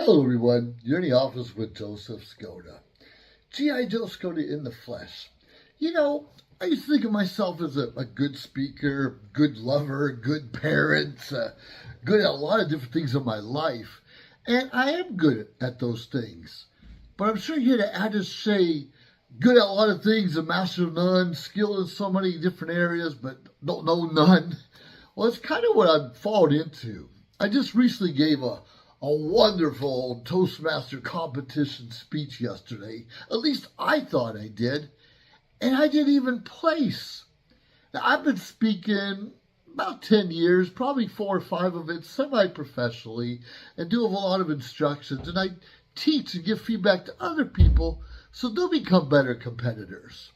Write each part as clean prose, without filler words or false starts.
Hello, everyone. You're in the office with Joseph Skoda. G.I. Joe Skoda in the flesh. I used to think of myself as a good speaker, good lover, good parent, good at a lot of different things in my life. And I am good at those things. But I'm sure you had to add to say, good at a lot of things, a master of none, skilled in so many different areas, but don't know none. Well, it's kind of what I've fallen into. I just recently gave a wonderful Toastmaster competition speech yesterday. At least I thought I did. And I didn't even place. Now, I've been speaking about 10 years, probably 4 or 5 of it semi-professionally, and do a lot of instructions. And I teach and give feedback to other people so they'll become better competitors.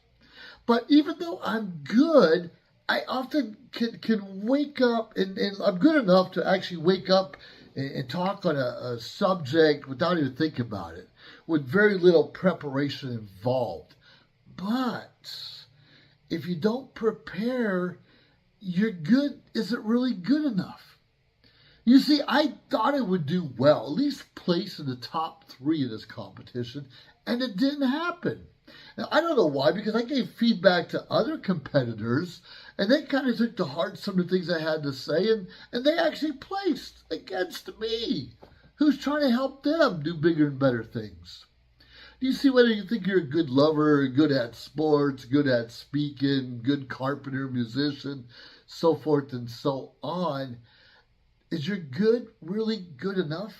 But even though I'm good, I often can wake up, and I'm good enough to actually wake up and talk on a subject without even thinking about it, with very little preparation involved. But if you don't prepare, your good isn't really good enough. You see, I thought I would do well, at least place in the top 3 of this competition, and it didn't happen. Now, I don't know why, because I gave feedback to other competitors, and they kind of took to heart some of the things I had to say, and they actually placed against me, who's trying to help them do bigger and better things. Do you see whether you think you're a good lover, good at sports, good at speaking, good carpenter, musician, so forth and so on? Is your good really good enough?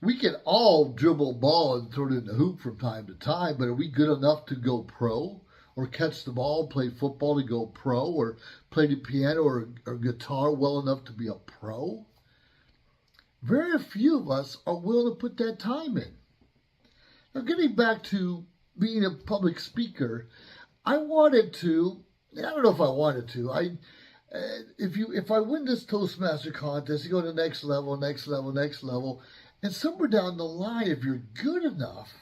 We can all dribble a ball and throw it in the hoop from time to time, but are we good enough to go pro? Or catch the ball, play football to go pro? Or play the piano or guitar well enough to be a pro? Very few of us are willing to put that time in. Now, getting back to being a public speaker, I don't know if I wanted to. If I win this Toastmaster contest, you go to the next level, and somewhere down the line, if you're good enough,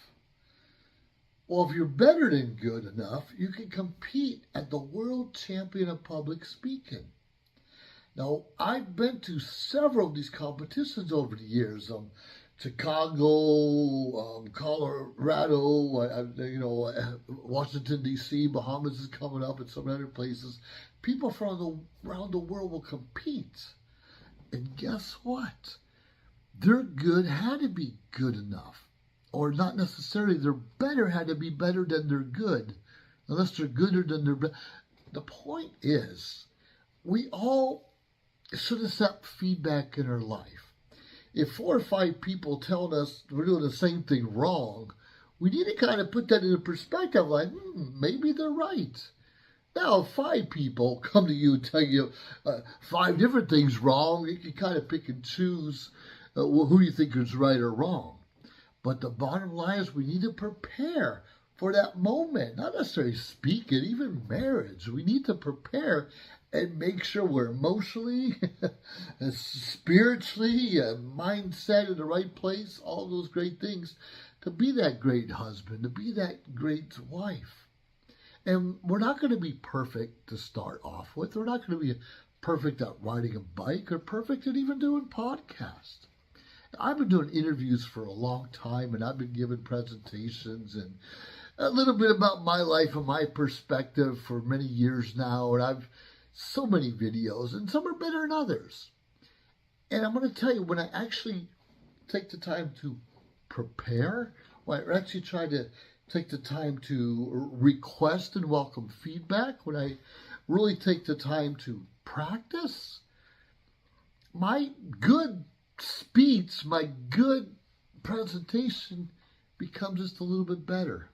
well, if you're better than good enough, you can compete at the World Champion of Public Speaking. Now, I've been to several of these competitions over the years. Chicago, Colorado, Washington, D.C., Bahamas is coming up, and some other places. People from around the world will compete. And guess what? Their good had to be good enough. Or not necessarily, their better had to be better than their good. Unless they're gooder than their better. The point is, we all should accept feedback in our life. If 4 or 5 people telling us we're doing the same thing wrong, we need to kind of put that into perspective, like, maybe they're right. Now, if 5 people come to you and tell you 5 different things wrong, you can kind of pick and choose who you think is right or wrong. But the bottom line is we need to prepare for that moment, not necessarily speaking, even marriage. We need to prepare and make sure we're emotionally, spiritually, mindset in the right place, all those great things, to be that great husband, to be that great wife. And we're not going to be perfect to start off with. We're not going to be perfect at riding a bike or perfect at even doing podcasts. I've been doing interviews for a long time, and I've been giving presentations and a little bit about my life and my perspective for many years now, and I've so many videos, and some are better than others. And I'm going to tell you, when I actually take the time to prepare, when I actually try to take the time to request and welcome feedback, when I really take the time to practice, my good speech, my good presentation becomes just a little bit better.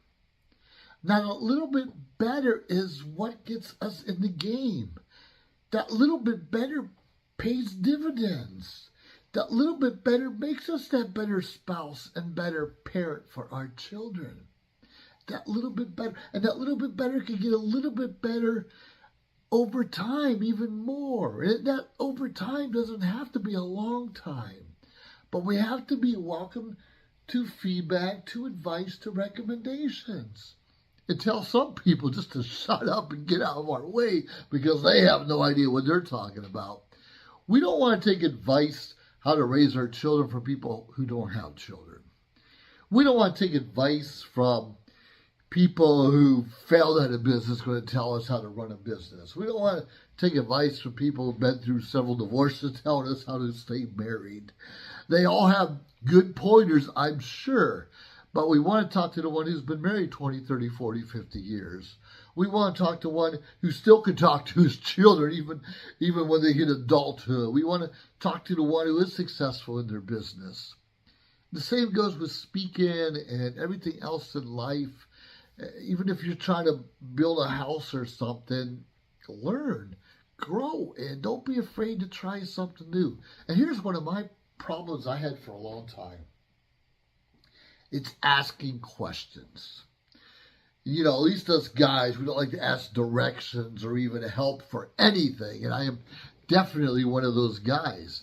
Now, a little bit better is what gets us in the game. That little bit better pays dividends. That little bit better makes us that better spouse and better parent for our children. That little bit better, and that little bit better can get a little bit better over time, even more. And that over time doesn't have to be a long time. But we have to be welcome to feedback, to advice, to recommendations. And tell some people just to shut up and get out of our way because they have no idea what they're talking about. We don't want to take advice how to raise our children for people who don't have children. We don't want to take advice from people who failed at a business going to tell us how to run a business. We don't want to take advice from people who've been through several divorces telling us how to stay married. They all have good pointers, I'm sure, but we want to talk to the one who's been married 20, 30, 40, 50 years. We want to talk to one who still can talk to his children even when they hit adulthood. We want to talk to the one who is successful in their business. The same goes with speaking and everything else in life. Even if you're trying to build a house or something, learn, grow, and don't be afraid to try something new. And here's one of my problems I had for a long time. It's asking questions. You know, at least us guys, we don't like to ask directions or even help for anything. And I am definitely one of those guys.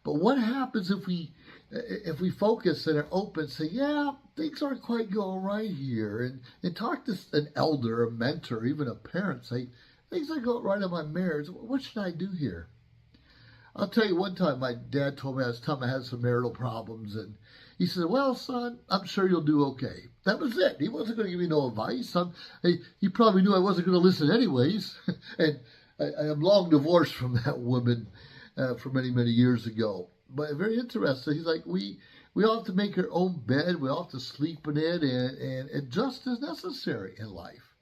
But what happens if we focus and are open, say, yeah, things aren't quite going right here, and talk to an elder, a mentor, even a parent, say, things aren't going right in my marriage. What should I do here? I'll tell you, one time my dad told me I had some marital problems, and he said, well, son, I'm sure you'll do okay. That was it. He wasn't going to give me no advice. He probably knew I wasn't going to listen anyways, and I am long divorced from that woman from many, many years ago. But very interesting. He's like, we all have to make our own bed. We all have to sleep in it, and adjust as necessary in life.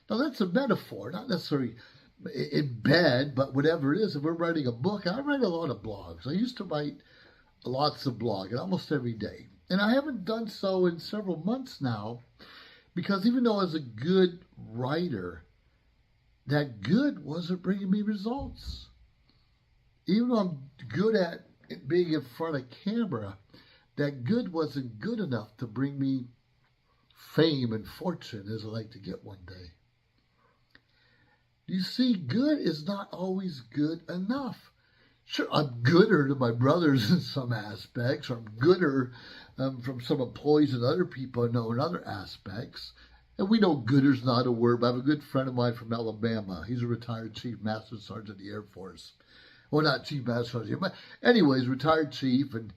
Now, that's a metaphor, not necessarily in bed, but whatever it is. If we're writing a book, I write a lot of blogs. I used to write lots of blogging, almost every day. And I haven't done so in several months now, because even though I was a good writer, that good wasn't bringing me results. Even though I'm good at being in front of camera, that good wasn't good enough to bring me fame and fortune as I like to get one day. You see, good is not always good enough. Sure, I'm gooder than my brothers in some aspects, or I'm gooder from some employees and other people I know in other aspects. And we know gooder's not a word, but I have a good friend of mine from Alabama. He's a retired Chief Master Sergeant of the Air Force. Well, not Chief Master Sergeant, but anyways, retired chief, and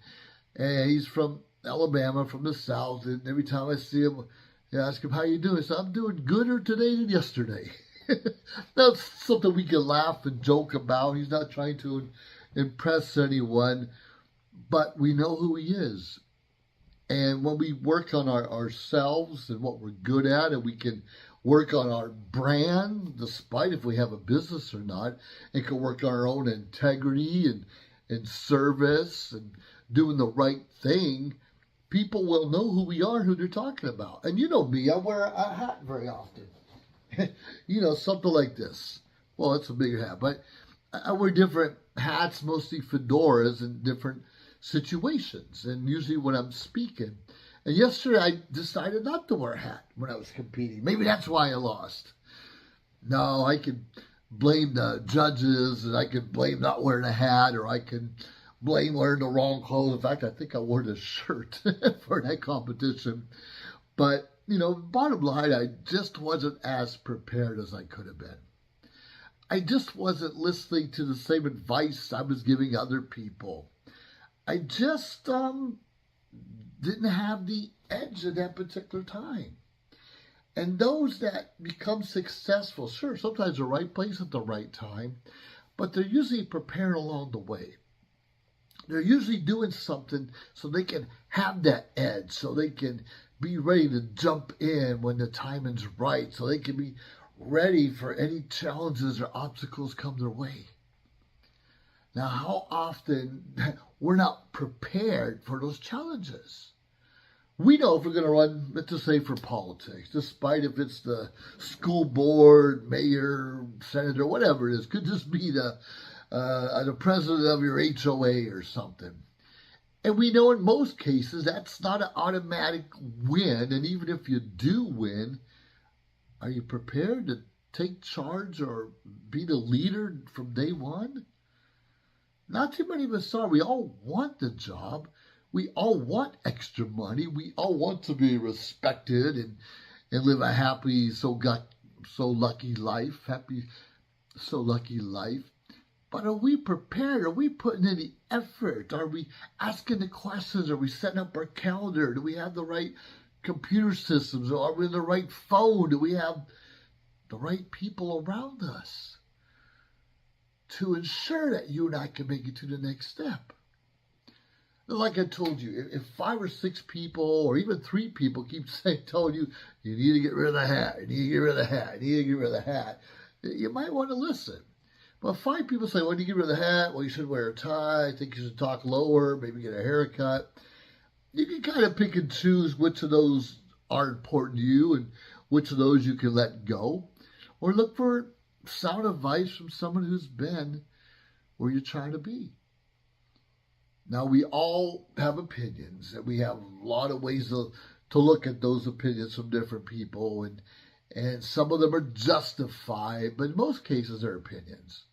he's from Alabama, from the South, and every time I see him, I ask him, how you doing? He said, I'm doing gooder today than yesterday. That's something we can laugh and joke about. He's not trying to impress anyone, but we know who he is. And when we work on ourselves and what we're good at, and we can work on our brand, despite if we have a business or not, and can work on our own integrity and service and doing the right thing, people will know who we are, who they're talking about. And you know me, I wear a hat very often. You know, something like this. Well, it's a bigger hat, but I wear different hats, mostly fedoras, in different situations, and usually when I'm speaking. And yesterday I decided not to wear a hat when I was competing. Maybe that's why I lost. No, I could blame the judges, and I could blame not wearing a hat, or I could blame wearing the wrong clothes. In fact, I think I wore the shirt for that competition. But, you know, bottom line, I just wasn't as prepared as I could have been. I just wasn't listening to the same advice I was giving other people. I just didn't have the edge at that particular time. And those that become successful, sure, sometimes the right place at the right time, but they're usually prepared along the way. They're usually doing something so they can have that edge, so they can be ready to jump in when the timing's right, so they can be ready for any challenges or obstacles come their way. Now, how often we're not prepared for those challenges? We know if we're going to run, let's just say, for politics, despite if it's the school board, mayor, senator, whatever it is, could just be the president of your HOA or something. And we know in most cases that's not an automatic win. And even if you do win, are you prepared to take charge or be the leader from day one? Not too many of us are. We all want the job. We all want extra money. We all want to be respected and live a happy, so lucky life. But But are we prepared? Are we putting in the effort? Are we asking the questions? Are we setting up our calendar? Do we have the right computer systems? Are we in the right phone? Do we have the right people around us to ensure that you and I can make it to the next step? Like I told you, if 5 or 6 people or even 3 people keep telling you, you need to get rid of the hat, you need to get rid of the hat, you need to get rid of the hat, you might want to listen. But 5 people say, well, you get rid of the hat, well, you should wear a tie, I think you should talk lower, maybe get a haircut. You can kind of pick and choose which of those are important to you and which of those you can let go. Or look for sound advice from someone who's been where you're trying to be. Now, we all have opinions, and we have a lot of ways to look at those opinions from different people, and some of them are justified, but in most cases, they're opinions.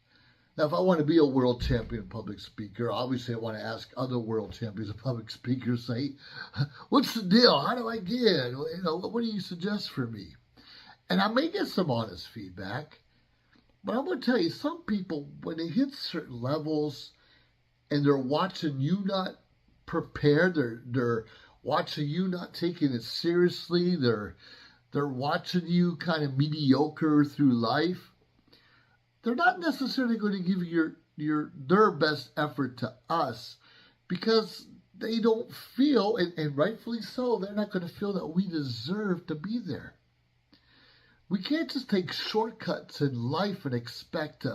Now, if I want to be a world champion public speaker, obviously I want to ask other world champions of public speakers, say, what's the deal? How do I get? What do you suggest for me? And I may get some honest feedback, but I'm going to tell you, some people, when they hit certain levels, and they're watching you not prepared. They're watching you not taking it seriously. They're watching you kind of mediocre through life. They're not necessarily going to give their best effort to us because they don't feel, and rightfully so, they're not going to feel that we deserve to be there. We can't just take shortcuts in life and expect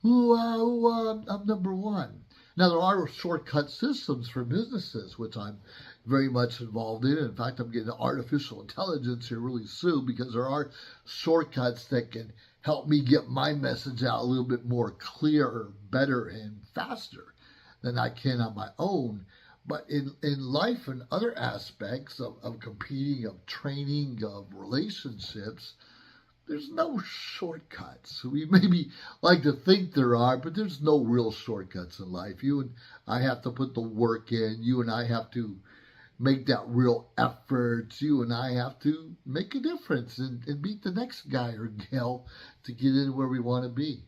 I'm number one. Now, there are shortcut systems for businesses, which I'm very much involved in. In fact, I'm getting artificial intelligence here really soon because there are shortcuts that can help me get my message out a little bit more clearer, better, and faster than I can on my own. But in life and other aspects of competing, of training, of relationships, there's no shortcuts. We maybe like to think there are, but there's no real shortcuts in life. You and I have to put the work in. You and I have to make that real effort. You and I have to make a difference and beat the next guy or gal to get in where we want to be.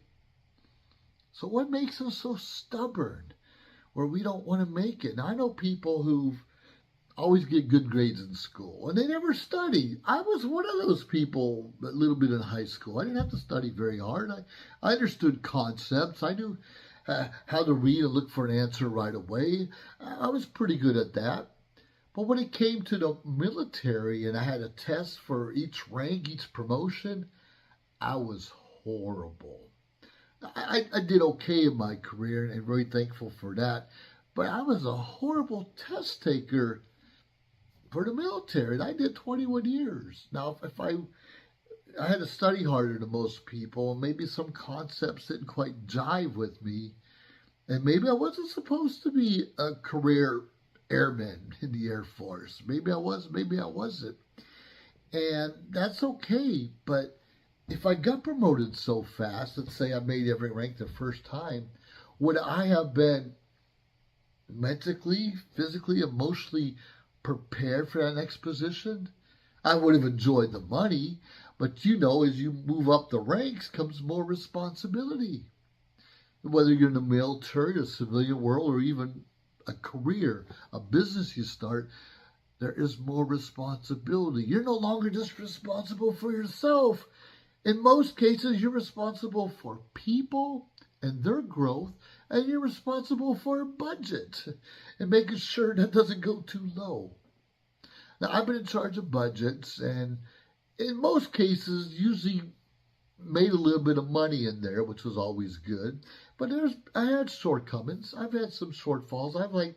So what makes us so stubborn where we don't want to make it? Now, I know people who've always get good grades in school, and they never study. I was one of those people a little bit in high school. I didn't have to study very hard. I understood concepts. I knew how to read and look for an answer right away. I was pretty good at that. But when it came to the military and I had a test for each rank, each promotion, I was horrible. I did okay in my career and very thankful for that. But I was a horrible test taker for the military, and I did 21 years. Now, if I had to study harder than most people, and maybe some concepts didn't quite jive with me, and maybe I wasn't supposed to be a career airman in the Air Force. Maybe I was, maybe I wasn't. And that's okay, but if I got promoted so fast, let's say I made every rank the first time, would I have been mentally, physically, emotionally prepared for that next position? I would have enjoyed the money, but as you move up the ranks comes more responsibility. Whether you're in the military, the civilian world, or even a career, a business you start, there is more responsibility. You're no longer just responsible for yourself. In most cases, you're responsible for people and their growth, and you're responsible for a budget and making sure that doesn't go too low. Now, I've been in charge of budgets, and in most cases, usually made a little bit of money in there, which was always good. But I had shortcomings. I've had some shortfalls. I'm like,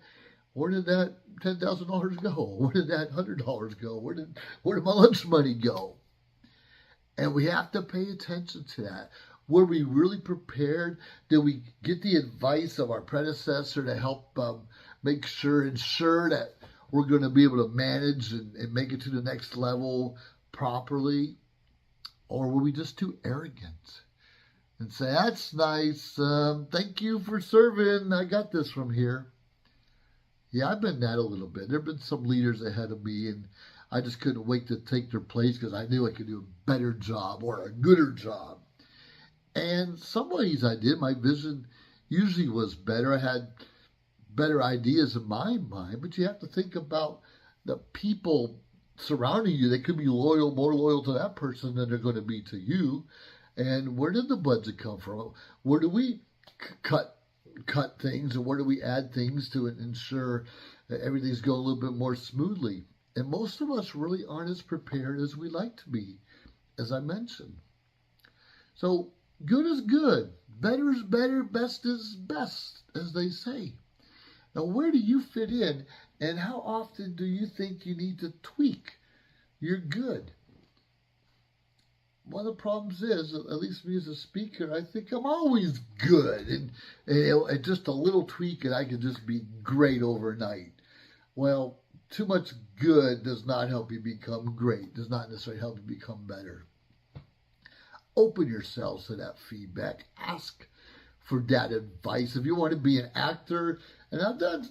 where did that $10,000 go? Where did that $100 go? Where did my lunch money go? And we have to pay attention to that. Were we really prepared? Did we get the advice of our predecessor to help ensure that we're going to be able to manage and make it to the next level properly? Or were we just too arrogant and say, that's nice, thank you for serving, I got this from here. Yeah, I've been that a little bit. There have been some leaders ahead of me, and I just couldn't wait to take their place because I knew I could do a better job or a gooder job. And some ways I did. My vision usually was better. I had better ideas in my mind, but you have to think about the people surrounding you. They could be loyal, more loyal to that person than they're going to be to you. And where did the budget come from? Where do we cut things, and where do we add things to ensure that everything's going a little bit more smoothly? And most of us really aren't as prepared as we like to be, as I mentioned. So good is good, better is better, best is best, as they say. Now, where do you fit in, and how often do you think you need to tweak your good? One of the problems is, at least me as a speaker, I think I'm always good, and just a little tweak and I can just be great overnight. Well, too much good does not help you become great, does not necessarily help you become better. Open yourselves to that feedback. Ask for that advice. If you want to be an actor, and I've done,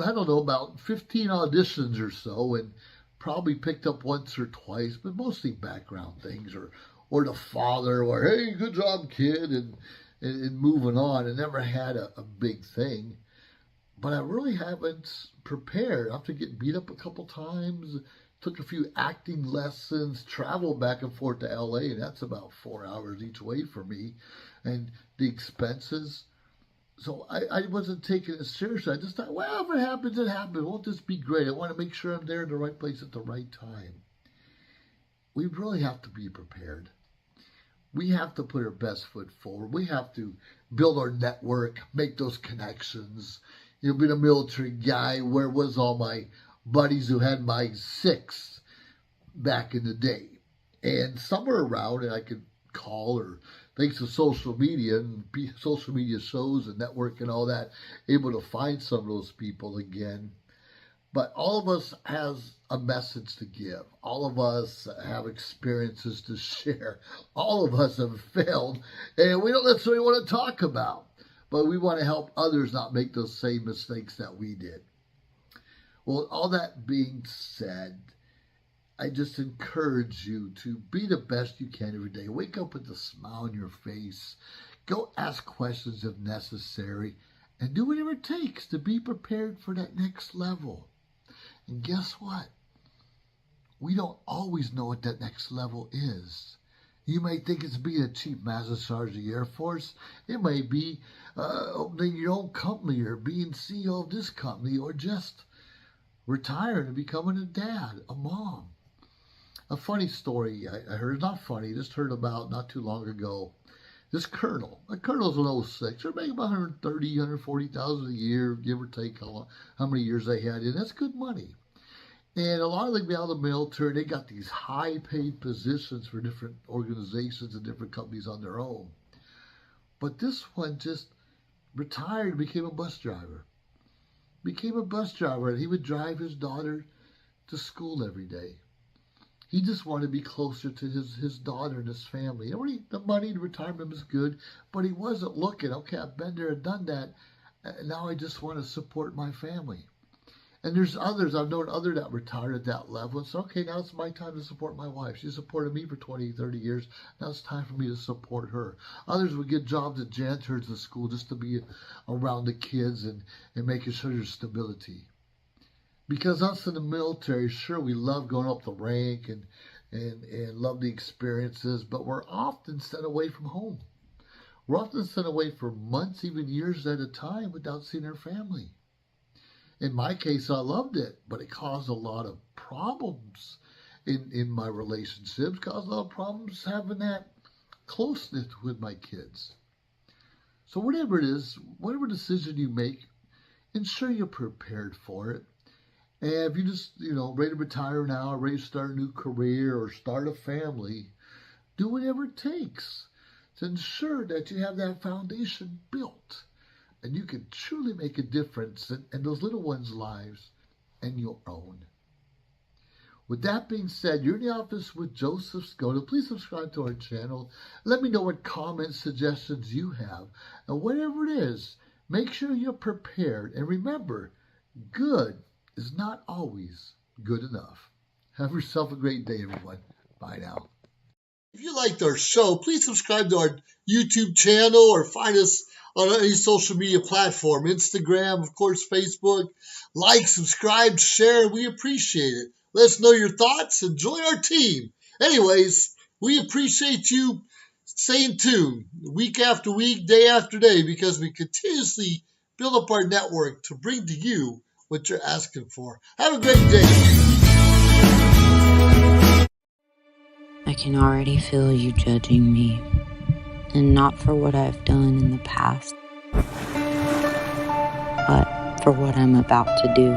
I don't know, about 15 auditions or so, and probably picked up once or twice, but mostly background things, or the father, or hey, good job, kid, and moving on. I never had a big thing, but I really haven't prepared. After getting beat up a couple times, took a few acting lessons, traveled back and forth to LA, and that's about 4 hours each way for me, and the expenses. So I wasn't taking it seriously. I just thought, well, if it happens, it happens. Won't this be great? I want to make sure I'm there in the right place at the right time. We really have to be prepared. We have to put our best foot forward. We have to build our network, make those connections. Being a military guy, where was all my buddies who had my six back in the day? And some are around, and I could call, or thanks to social media and social media shows and network and all that, able to find some of those people again. But all of us has a message to give. All of us have experiences to share. All of us have failed, and we don't necessarily want to talk about, but we want to help others not make those same mistakes that we did. Well, all that being said, I just encourage you to be the best you can every day. Wake up with a smile on your face. Go ask questions if necessary, and do whatever it takes to be prepared for that next level. And guess what? We don't always know what that next level is. You may think it's being a Chief Master Sergeant of the Air Force. It may be opening your own company, or being CEO of this company, or just retiring and becoming a dad, a mom. A funny story I heard, not funny, just heard about not too long ago. This colonel's an 06. They're making about 130, 140,000 a year, give or take how many years they had in. That's good money. And a lot of them be out of the military. They got these high-paid positions for different organizations and different companies on their own. But this one just retired and became a bus driver. And he would drive his daughter to school every day. He just wanted to be closer to his daughter and his family. The money, the retirement was good, but he wasn't looking, okay, I've been there and done that, and now I just want to support my family. And there's others, I've known others that retired at that level and said, okay, now it's my time to support my wife. She supported me for 20, 30 years. Now it's time for me to support her. Others would get jobs as janitors at school just to be around the kids and making sure there's stability. Because us in the military, sure, we love going up the rank and love the experiences, but we're often sent away from home. We're often sent away for months, even years at a time, without seeing our family. In my case, I loved it, but it caused a lot of problems in my relationships, caused a lot of problems having that closeness with my kids. So whatever it is, whatever decision you make, ensure you're prepared for it. And if you just, ready to retire now, or ready to start a new career or start a family, do whatever it takes to ensure that you have that foundation built and you can truly make a difference in those little ones' lives and your own. With that being said, you're in the office with Joseph Skoda. Please subscribe to our channel. Let me know what comments, suggestions you have. And whatever it is, make sure you're prepared. And remember, good is not always good enough. Have yourself a great day, everyone. Bye now. If you liked our show, please subscribe to our YouTube channel or find us on any social media platform, Instagram, of course, Facebook. Like, subscribe, share. We appreciate it. Let us know your thoughts and join our team. Anyways, we appreciate you staying tuned week after week, day after day, because we continuously build up our network to bring to you what you're asking for. Have a great day. I can already feel you judging me, and not for what I've done in the past, but for what I'm about to do.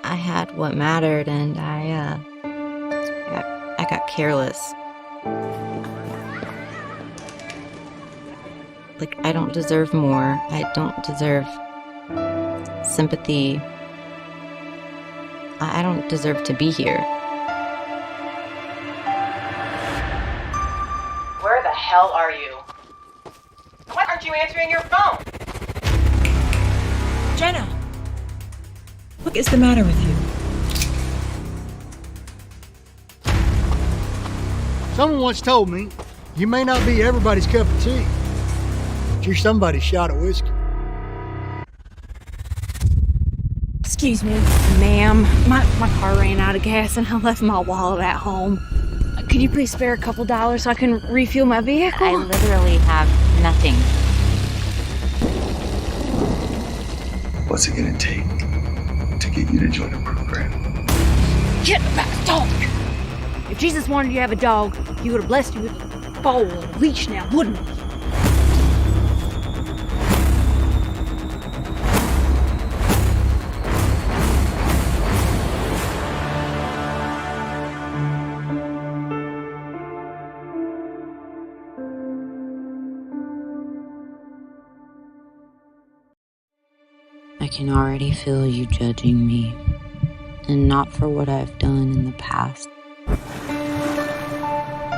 I had what mattered, and I got careless. Like, I don't deserve more. I don't deserve sympathy. I don't deserve to be here. Where the hell are you? Why aren't you answering your phone? Jenna! What is the matter with you? Someone once told me, you may not be everybody's cup of tea, but you're somebody's shot of whiskey. Excuse me, ma'am. My car ran out of gas and I left my wallet at home. Could you please spare a couple dollars so I can refuel my vehicle? I literally have nothing. What's it gonna take to get you to join the program? Get back, dog! If Jesus wanted you to have a dog, he would have blessed you with a bowl and a leash now, wouldn't he? I can already feel you judging me, and not for what I've done in the past,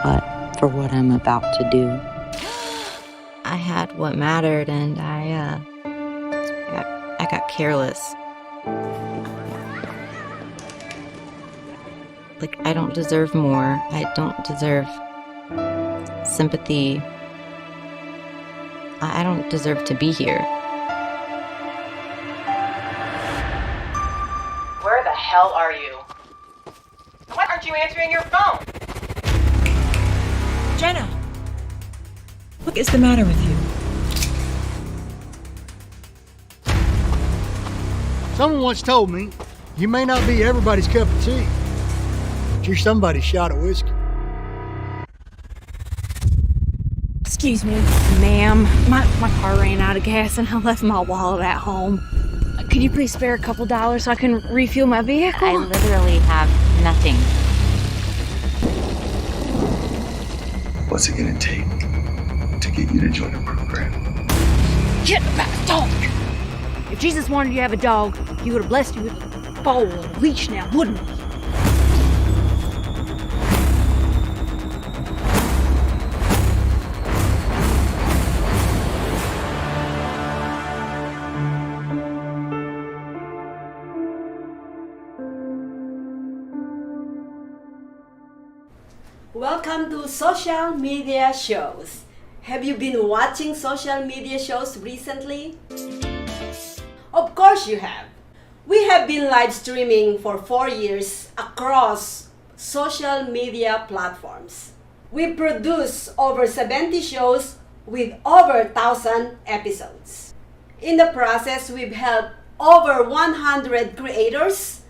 but for what I'm about to do. I had what mattered, and I got careless. Like, I don't deserve more. I don't deserve sympathy. I don't deserve to be here. Where the hell are you? Why aren't you answering your phone? Jenna! What is the matter with you? Someone once told me, you may not be everybody's cup of tea, but you're somebody's shot of whiskey. Excuse me, ma'am. My car ran out of gas and I left my wallet at home. Could you please spare a couple dollars so I can refuel my vehicle? I literally have nothing. What's it gonna take to get you to join the program? Get back, dog! If Jesus wanted you to have a dog, he would have blessed you with a bowl and a leash now, wouldn't he? Welcome to social media shows. Have you been watching social media shows recently? Of course you have. We have been live streaming for 4 years across social media platforms. We produce over 70 shows with over 1,000 episodes. In the process, we've helped over 100 creators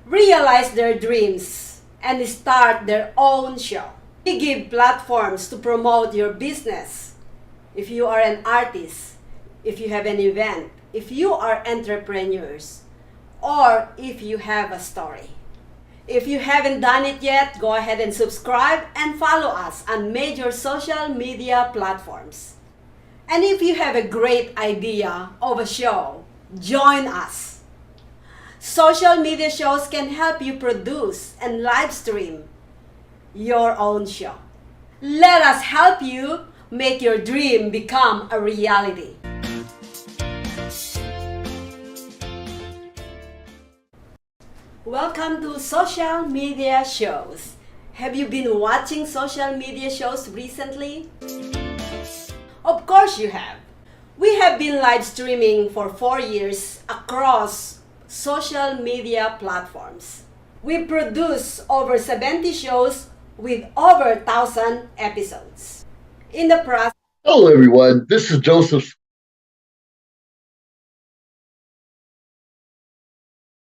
realize their dreams and start their own show. We give platforms to promote your business. If you are an artist, if you have an event, if you are entrepreneurs, or if you have a story. If you haven't done it yet, go ahead and subscribe and follow us on major social media platforms. And if you have a great idea of a show, join us. Social media shows can help you produce and live stream your own show. Let us help you make your dream become a reality. Welcome to social media shows. Have you been watching social media shows recently? Of course you have. We have been live streaming for 4 years across social media platforms. We produce over 70 shows with over 1,000 episodes. In the process, Hello, everyone. This is Joseph